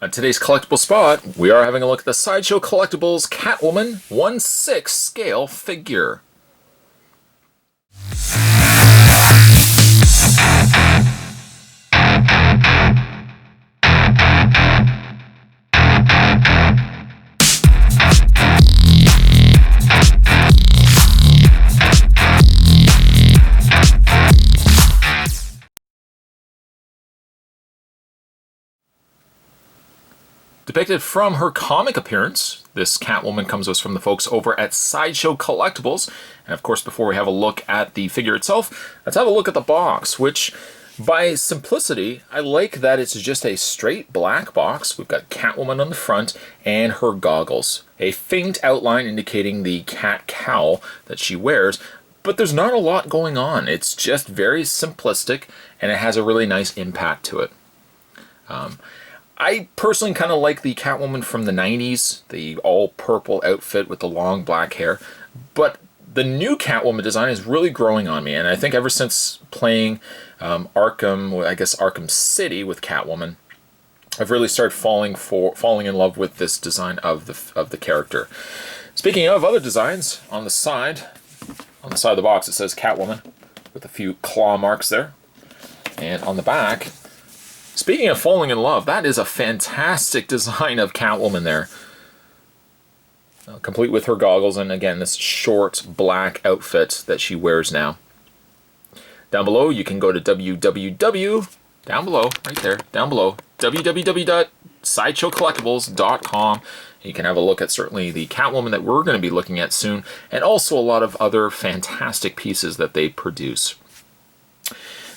On today's collectible spot, we are having a look at the Sideshow Collectibles Catwoman 1/6 scale figure. Depicted from her comic appearance, this Catwoman comes to us from the folks over at Sideshow Collectibles. And of course, before we have a look at the figure itself, let's have a look at the box, which by simplicity, I like that it's just a straight black box. We've got Catwoman on the front and her goggles. A faint outline indicating the cat cowl that she wears, but there's not a lot going on. It's just very simplistic and it has a really nice impact to it. I personally kind of like the Catwoman from the 90s, the all-purple outfit with the long black hair, but the new Catwoman design is really growing on me, and I think ever since playing Arkham City with Catwoman, I've really started falling in love with this design of the character. Speaking of other designs, on the side of the box it says Catwoman with a few claw marks there, and on the back, speaking of falling in love, that is a fantastic design of Catwoman there. Complete with her goggles and again this short black outfit that she wears now. Down below you can go to www.sideshowcollectibles.com. You can have a look at certainly the Catwoman that we're going to be looking at soon, and also a lot of other fantastic pieces that they produce.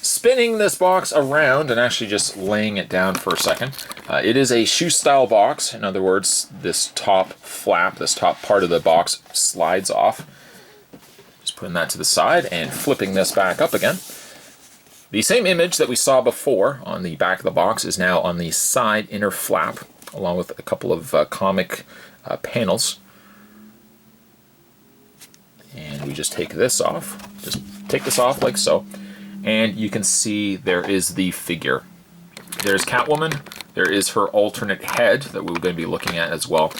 Spinning this box around and actually just laying it down for a second, it is a shoe style box. In other words, this top flap, this top part of the box slides off. Just putting that to the side and flipping this back up again. The same image that we saw before on the back of the box is now on the side inner flap, along with a couple of comic panels. And we just take this off. Just take this off like so. And you can see there is the figure. There's Catwoman. There is her alternate head that we're going to be looking at as well.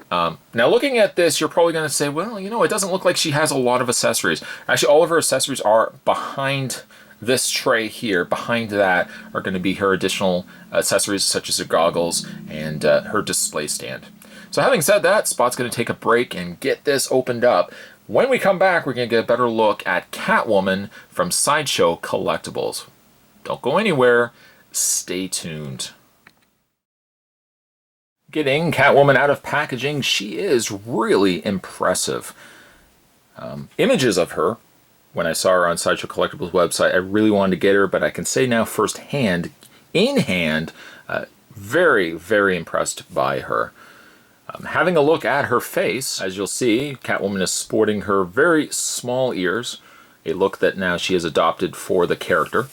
Now looking at this, you're probably going to say, well, you know, it doesn't look like she has a lot of accessories. Actually, all of her accessories are behind this tray here. Behind that are going to be her additional accessories such as her goggles and her display stand. So having said that, Spot's going to take a break and get this opened up. When we come back, we're going to get a better look at Catwoman from Sideshow Collectibles. Don't go anywhere. Stay tuned. Getting Catwoman out of packaging, she is really impressive. Images of her, when I saw her on Sideshow Collectibles website, I really wanted to get her, but I can say now firsthand, in hand, very, very impressed by her. Having a look at her face, as you'll see, Catwoman is sporting her very small ears, a look that now she has adopted for the character.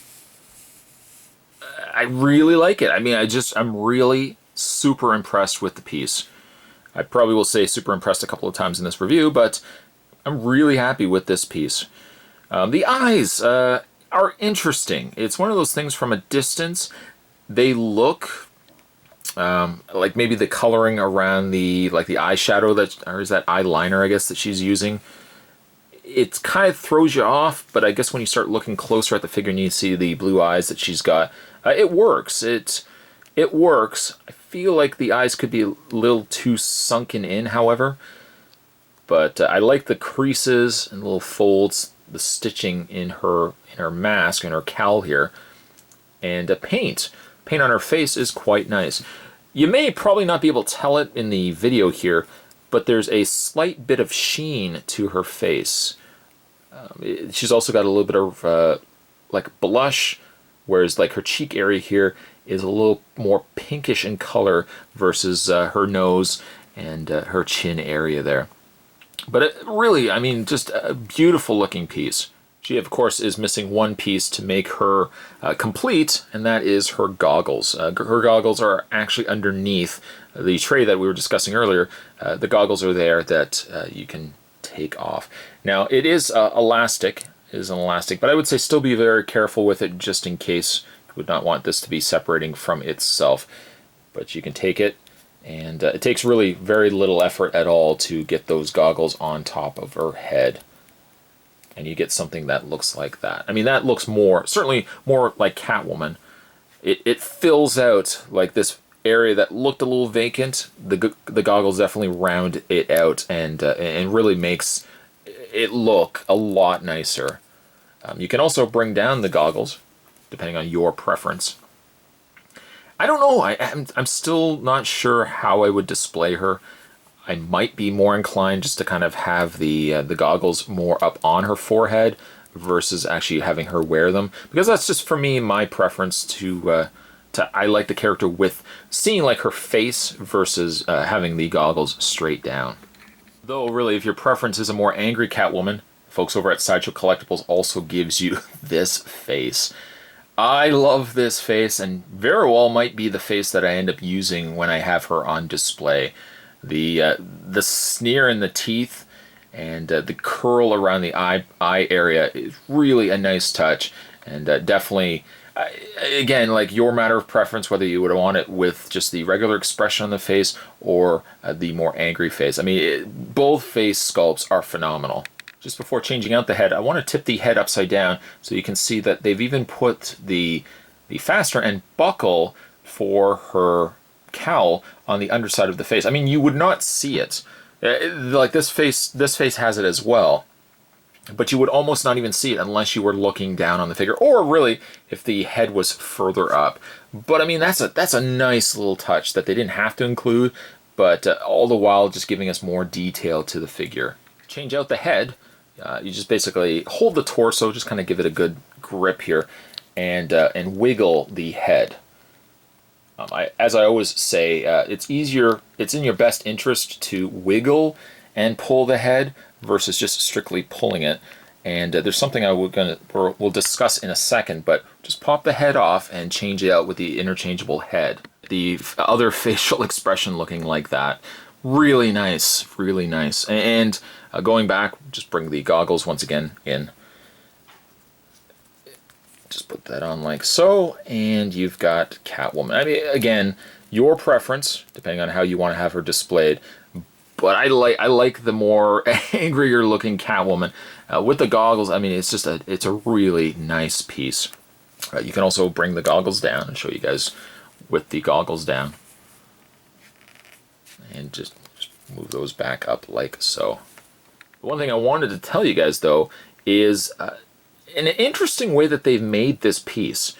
I really like it. I mean, I'm really super impressed with the piece. I probably will say super impressed a couple of times in this review, but I'm really happy with this piece. The eyes are interesting. It's one of those things from a distance, they look like maybe the coloring around the eyeshadow or is that eyeliner I guess that she's using, it kind of throws you off, but I guess when you start looking closer at the figure and you see the blue eyes that she's got, it works. It works. I feel like the eyes could be a little too sunken in, however, but I like the creases and little folds, the stitching in her mask and her cowl here, and paint on her face is quite nice. You may probably not be able to tell it in the video here, but there's a slight bit of sheen to her face. She's also got a little bit of like blush, whereas like her cheek area here is a little more pinkish in color versus her nose and her chin area there. But it really, I mean, just a beautiful looking piece. She, of course, is missing one piece to make her complete, and that is her goggles. Her goggles are actually underneath the tray that we were discussing earlier. The goggles are there that you can take off. Now, it is elastic. It is an elastic, but I would say still be very careful with it just in case you would not want this to be separating from itself. but you can take it, and it takes really very little effort at all to get those goggles on top of her head. And you get something that looks like that. I mean, that looks certainly more like Catwoman. It fills out like this area that looked a little vacant. The goggles definitely round it out and really makes it look a lot nicer. You can also bring down the goggles, depending on your preference. I don't know. I'm still not sure how I would display her. I might be more inclined just to kind of have the goggles more up on her forehead versus actually having her wear them, because that's just, for me, my preference to I like the character with seeing like her face versus having the goggles straight down. Though really, if your preference is a more angry Catwoman, folks over at Sideshow Collectibles also gives you this face. I love this face, and very well might be the face that I end up using when I have her on display. The sneer in the teeth and the curl around the eye area is really a nice touch, and definitely, again, like your matter of preference, whether you would want it with just the regular expression on the face or the more angry face. I mean, both face sculpts are phenomenal. Just before changing out the head, I want to tip the head upside down so you can see that they've even put the fastener and buckle for her cowl on the underside of the face. I mean, you would not see it. Like this face has it as well, but you would almost not even see it unless you were looking down on the figure, or really if the head was further up. But I mean, that's a nice little touch that they didn't have to include, but all the while just giving us more detail to the figure. Change out the head. You just basically hold the torso, just kind of give it a good grip here, and wiggle the head. As I always say, it's in your best interest to wiggle and pull the head versus just strictly pulling it. And there's something we'll discuss in a second, but just pop the head off and change it out with the interchangeable head. The other facial expression looking like that. Really nice, really nice. And going back, just bring the goggles once again in. Just put that on like so, and you've got Catwoman. I mean, again, your preference, depending on how you want to have her displayed. But I like the more angrier looking Catwoman with the goggles. I mean, it's a really nice piece. You can also bring the goggles down and show you guys with the goggles down, and just move those back up like so. One thing I wanted to tell you guys though is an interesting way that they've made this piece.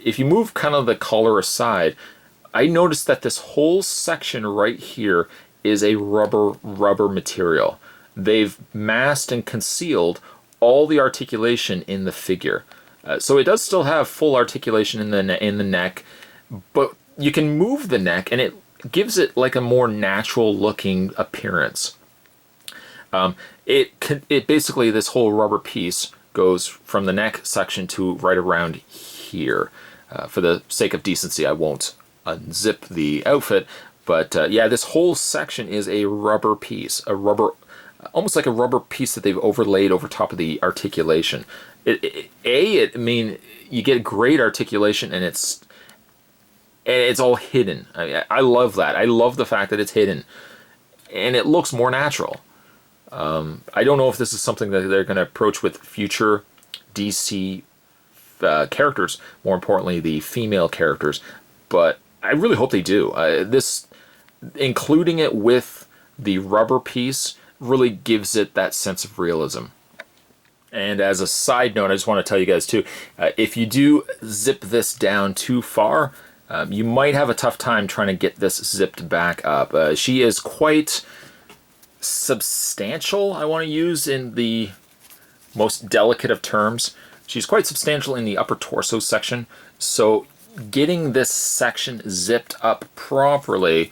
If you move kind of the color aside, I noticed that this whole section right here is a rubber material. They've masked and concealed all the articulation in the figure. So it does still have full articulation in the neck, but you can move the neck and it gives it like a more natural looking appearance. It basically, this whole rubber piece goes from the neck section to right around here. For the sake of decency, I won't unzip the outfit, but yeah, this whole section is a rubber piece, almost like a rubber piece that they've overlaid over top of the articulation. I mean, you get great articulation, and it's all hidden. I love that. I love the fact that it's hidden, and it looks more natural. I don't know if this is something that they're going to approach with future DC characters, more importantly the female characters, but I really hope they do. Including it with the rubber piece really gives it that sense of realism. And as a side note, I just want to tell you guys too, if you do zip this down too far, you might have a tough time trying to get this zipped back up. She is quite substantial, I want to use in the most delicate of terms. She's quite substantial in the upper torso section, so getting this section zipped up properly,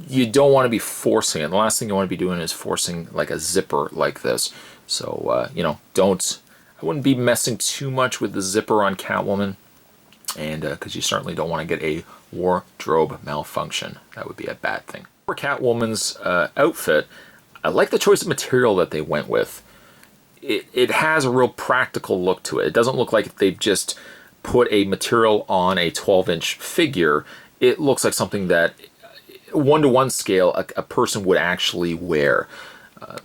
you don't want to be forcing it. The last thing you want to be doing is forcing like a zipper like this. So you know, I wouldn't be messing too much with the zipper on Catwoman, and because you certainly don't want to get a wardrobe malfunction. That would be a bad thing. For Catwoman's outfit, I like the choice of material that they went with. It has a real practical look to it. It doesn't look like they've just put a material on a 12-inch figure. it looks like something that one-to-one scale a person would actually wear.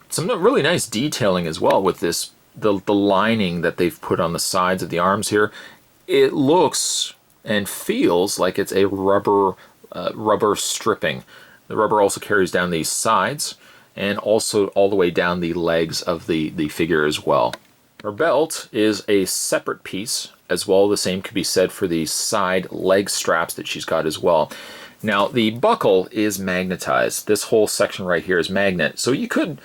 Some really nice detailing as well with this, the lining that they've put on the sides of the arms here. It looks and feels like it's a rubber stripping. The rubber also carries down these sides and also all the way down the legs of the figure as well. Her belt is a separate piece as well. The same could be said for the side leg straps that she's got as well. Now the buckle is magnetized. This whole section right here is magnet. So you could,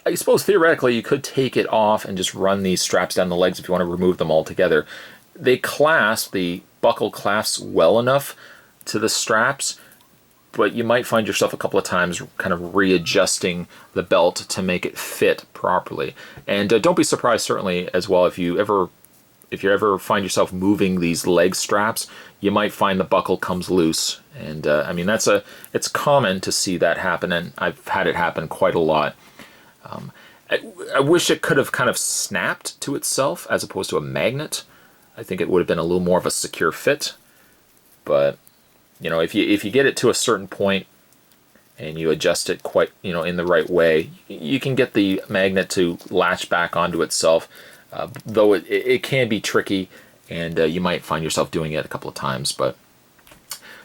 I suppose theoretically, you could take it off and just run these straps down the legs if you want to remove them all together. They clasp, the buckle clasps well enough to the straps, but you might find yourself a couple of times kind of readjusting the belt to make it fit properly. And don't be surprised, certainly, as well, if you ever find yourself moving these leg straps, you might find the buckle comes loose. And I mean, it's common to see that happen, and I've had it happen quite a lot. I wish it could have kind of snapped to itself as opposed to a magnet. I think it would have been a little more of a secure fit, but you know, if you get it to a certain point and you adjust it quite, you know, in the right way, you can get the magnet to latch back onto itself. Though it can be tricky, and you might find yourself doing it a couple of times. But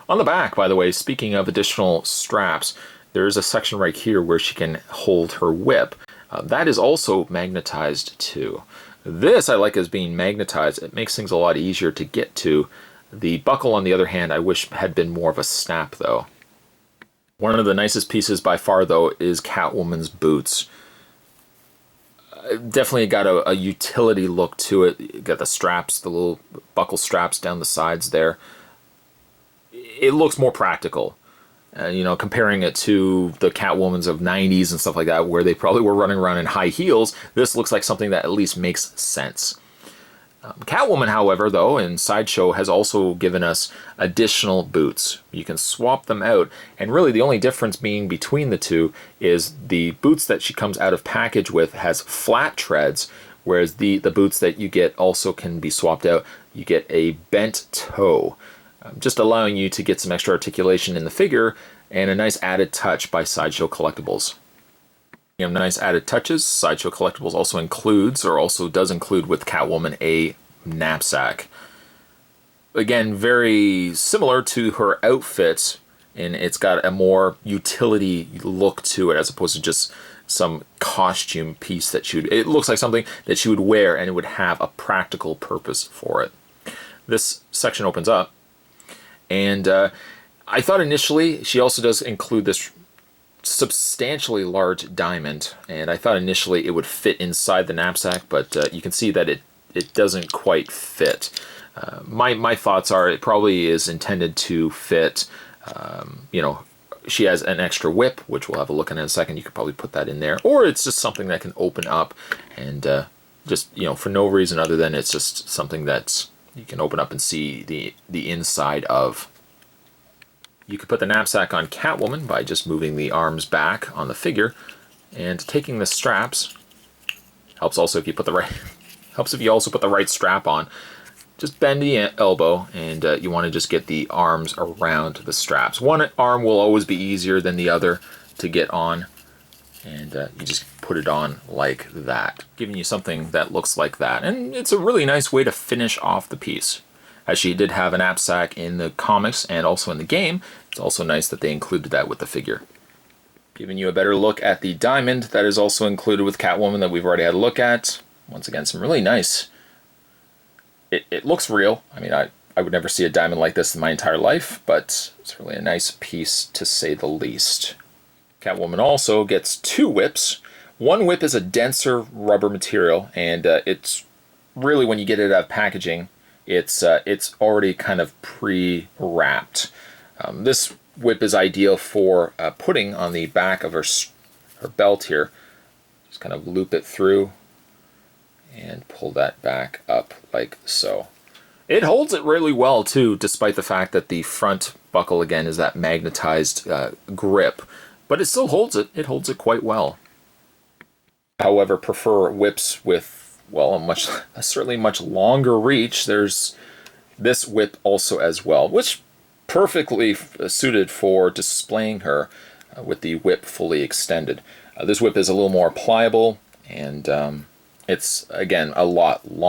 on the back, by the way, speaking of additional straps, there's a section right here where she can hold her whip. That is also magnetized too. This I like as being magnetized. It makes things a lot easier to get to. The buckle, on the other hand, I wish had been more of a snap, though. One of the nicest pieces by far, though, is Catwoman's boots. Definitely got a utility look to it. You got the straps, the little buckle straps down the sides there. It looks more practical. You know, comparing it to the Catwomans of 90s and stuff like that, where they probably were running around in high heels, this looks like something that at least makes sense. Catwoman, however, though, in Sideshow has also given us additional boots. You can swap them out, and really the only difference being between the two is the boots that she comes out of package with has flat treads, whereas the boots that you get also can be swapped out. You get a bent toe, just allowing you to get some extra articulation in the figure and a nice added touch by Sideshow Collectibles. You have nice added touches. Sideshow Collectibles also does include with Catwoman a knapsack. Again, very similar to her outfit, and it's got a more utility look to it as opposed to just some costume piece that it looks like something that she would wear and it would have a practical purpose for it. This section opens up, and I thought initially she also does include this substantially large diamond, and I thought initially it would fit inside the knapsack, but you can see that it doesn't quite fit. My thoughts are it probably is intended to fit. You know, she has an extra whip, which we'll have a look at in a second. You could probably put that in there, or it's just something that can open up and just, you know, for no reason other than it's just something that you can open up and see the inside of. You could put the knapsack on Catwoman by just moving the arms back on the figure and taking the straps. Helps also if you put the right helps if you also put the right strap on. Just bend the elbow, and you want to just get the arms around the straps. One arm will always be easier than the other to get on, and you just put it on like that, giving you something that looks like that. And it's a really nice way to finish off the piece. As she did have a knapsack in the comics and also in the game, it's also nice that they included that with the figure. Giving you a better look at the diamond that is also included with Catwoman that we've already had a look at. Once again, some really nice. It looks real. I mean, I would never see a diamond like this in my entire life, but it's really a nice piece to say the least. Catwoman also gets two whips. One whip is a denser rubber material, and it's really, when you get it out of packaging, it's already kind of pre-wrapped. This whip is ideal for putting on the back of her belt here. Just kind of loop it through and pull that back up like so. It holds it really well too, despite the fact that the front buckle again is that magnetized grip, but it still holds it. It holds it quite well. However, prefer whips with, well, a certainly much longer reach. There's this whip also as well, which perfectly suited for displaying her with the whip fully extended. This whip is a little more pliable, and it's, again,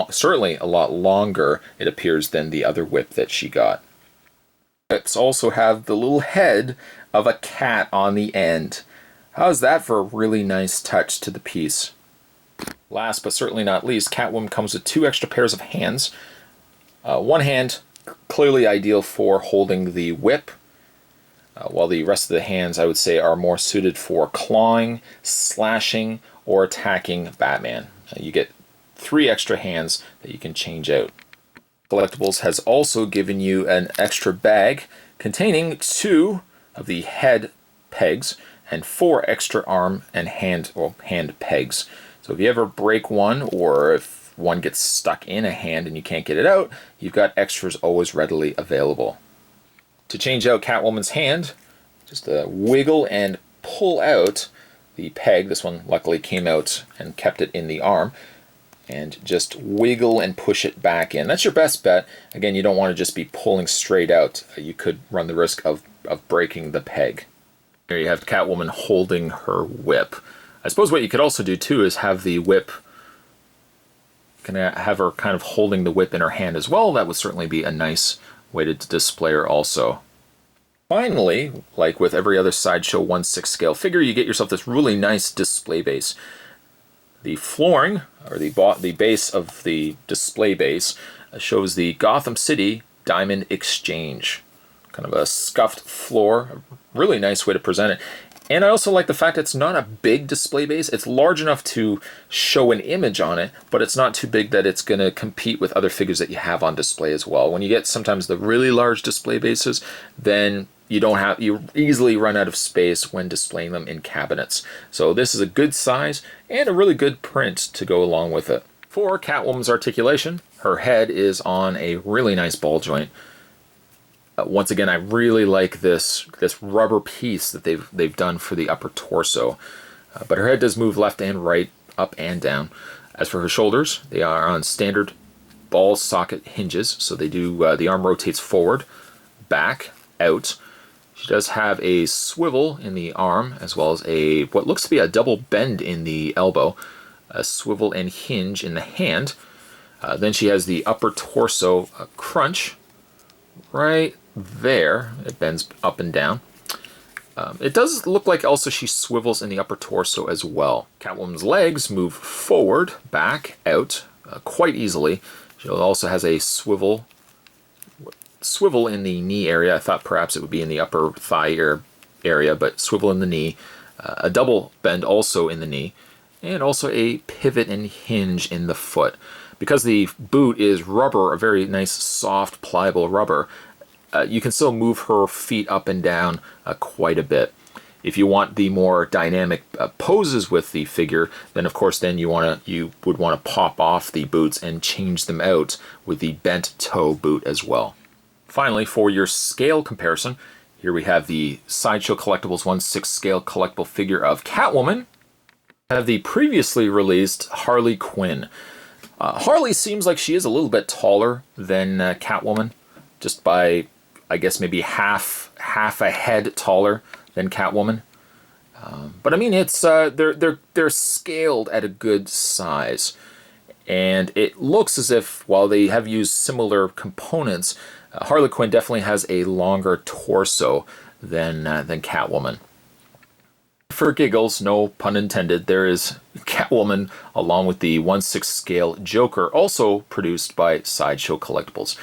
certainly a lot longer, it appears, than the other whip that she got. Whips also have the little head of a cat on the end. How's that for a really nice touch to the piece? Last but certainly not least, Catwoman comes with 2 extra pairs of hands. One hand clearly ideal for holding the whip, while the rest of the hands, I would say, are more suited for clawing, slashing, or attacking Batman. You get 3 extra hands that you can change out. Collectibles has also given you an extra bag containing 2 of the head pegs and 4 extra arm and hand pegs. So if you ever break one, or if one gets stuck in a hand and you can't get it out, you've got extras always readily available. To change out Catwoman's hand, just wiggle and pull out the peg. This one luckily came out and kept it in the arm. And just wiggle and push it back in. That's your best bet. Again, you don't want to just be pulling straight out. You could run the risk of breaking the peg. Here you have Catwoman holding her whip. I suppose what you could also do too is have the whip, have her kind of holding the whip in her hand as well. That would certainly be a nice way to display her also. Finally, like with every other Sideshow 1/6 scale figure, you get yourself this really nice display base. The flooring, or the base of the display base, shows the Gotham City Diamond Exchange. Kind of a scuffed floor, a really nice way to present it. And I also like the fact it's not a big display base. It's large enough to show an image on it, but it's not too big that it's going to compete with other figures that you have on display as well. When you get sometimes the really large display bases, then you easily run out of space when displaying them in cabinets. So this is a good size and a really good print to go along with it. For Catwoman's articulation, her head is on a really nice ball joint. Once again, I really like this rubber piece that they've done for the upper torso. But her head does move left and right, up and down. As for her shoulders, they are on standard ball socket hinges, so they do the arm rotates forward, back, out. She does have a swivel in the arm, as well as what looks to be a double bend in the elbow, a swivel and hinge in the hand. Then she has the upper torso crunch right there. It bends up and down. It does look like also she swivels in the upper torso as well. Catwoman's legs move forward, back, out quite easily. She also has a swivel in the knee area. I thought perhaps it would be in the upper thigh area, but swivel in the knee. A double bend also in the knee, and also a pivot and hinge in the foot. Because the boot is rubber, a very nice, soft, pliable rubber, you can still move her feet up and down quite a bit. If you want the more dynamic poses with the figure, then of course you would want to pop off the boots and change them out with the bent toe boot as well. Finally, for your scale comparison, here we have the Sideshow Collectibles 1/6 scale collectible figure of Catwoman. I have the previously released Harley Quinn. Harley seems like she is a little bit taller than Catwoman, just by, I guess, maybe half a head taller than Catwoman. But I mean, it's they're scaled at a good size, and it looks as if while they have used similar components, Harley Quinn definitely has a longer torso than Catwoman. For giggles, no pun intended, there is Catwoman along with the 1/6 scale Joker, also produced by Sideshow Collectibles.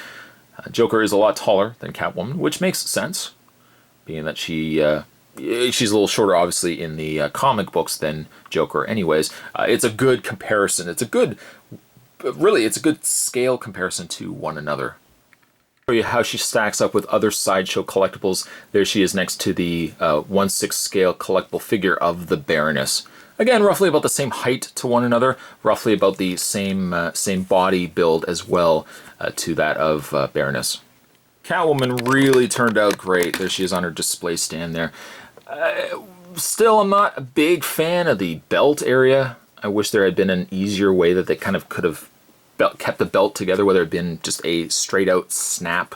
Joker is a lot taller than Catwoman, which makes sense, being that she's a little shorter, obviously, in the comic books than Joker anyways. It's a good comparison. It's a good scale comparison to one another. Show you how she stacks up with other Sideshow Collectibles. There she is next to the 1/6 scale collectible figure of the Baroness. Again, roughly about the same height to one another, roughly about the same body build as well to that of Baroness. Catwoman really turned out great. There she is on her display stand there. Still, I'm not a big fan of the belt area. I wish there had been an easier way that they kind of could have kept the belt together, whether it had been just a straight out snap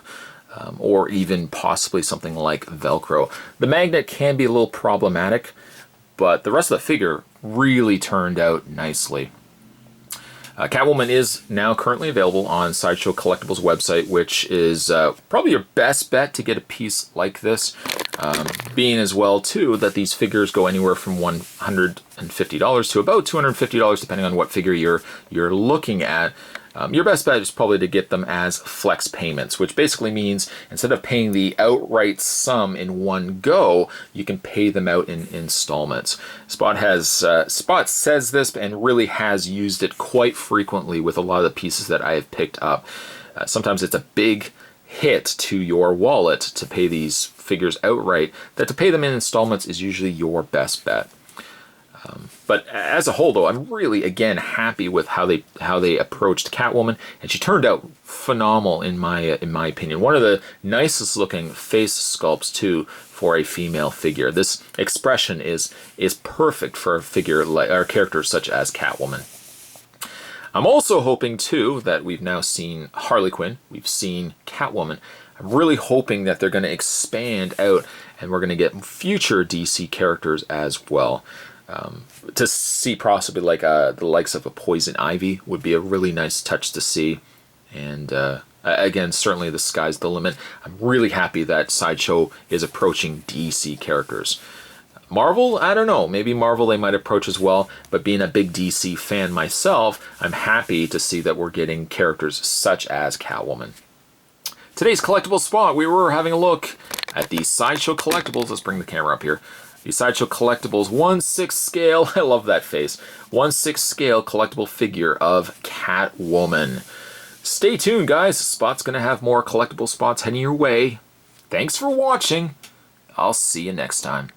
or even possibly something like Velcro. The magnet can be a little problematic, but the rest of the figure really turned out nicely. Catwoman is now currently available on Sideshow Collectibles website, which is probably your best bet to get a piece like this. Being as well, too, that these figures go anywhere from $150 to about $250, depending on what figure you're looking at. Your best bet is probably to get them as flex payments, which basically means instead of paying the outright sum in one go, you can pay them out in installments. Spot says this and really has used it quite frequently with a lot of the pieces that I have picked up. Sometimes it's a big hit to your wallet to pay these figures outright, that to pay them in installments is usually your best bet. But as a whole, though, I'm really, again, happy with how they approached Catwoman, and she turned out phenomenal in my opinion. One of the nicest looking face sculpts too for a female figure. This expression is perfect for a figure like or characters such as Catwoman. I'm also hoping too that we've now seen Harley Quinn, we've seen Catwoman. I'm really hoping that they're going to expand out, and we're going to get future DC characters as well. To see possibly like the likes of a Poison Ivy would be a really nice touch to see. And again, certainly the sky's the limit. I'm really happy that Sideshow is approaching DC characters. Marvel, I don't know. Maybe Marvel they might approach as well. But being a big DC fan myself, I'm happy to see that we're getting characters such as Catwoman. Today's collectible spot, we were having a look at the Sideshow Collectibles. Let's bring the camera up here. The Sideshow Collectibles 1/6 scale, I love that face, 1/6 scale collectible figure of Catwoman. Stay tuned, guys. Spot's going to have more collectible spots heading your way. Thanks for watching. I'll see you next time.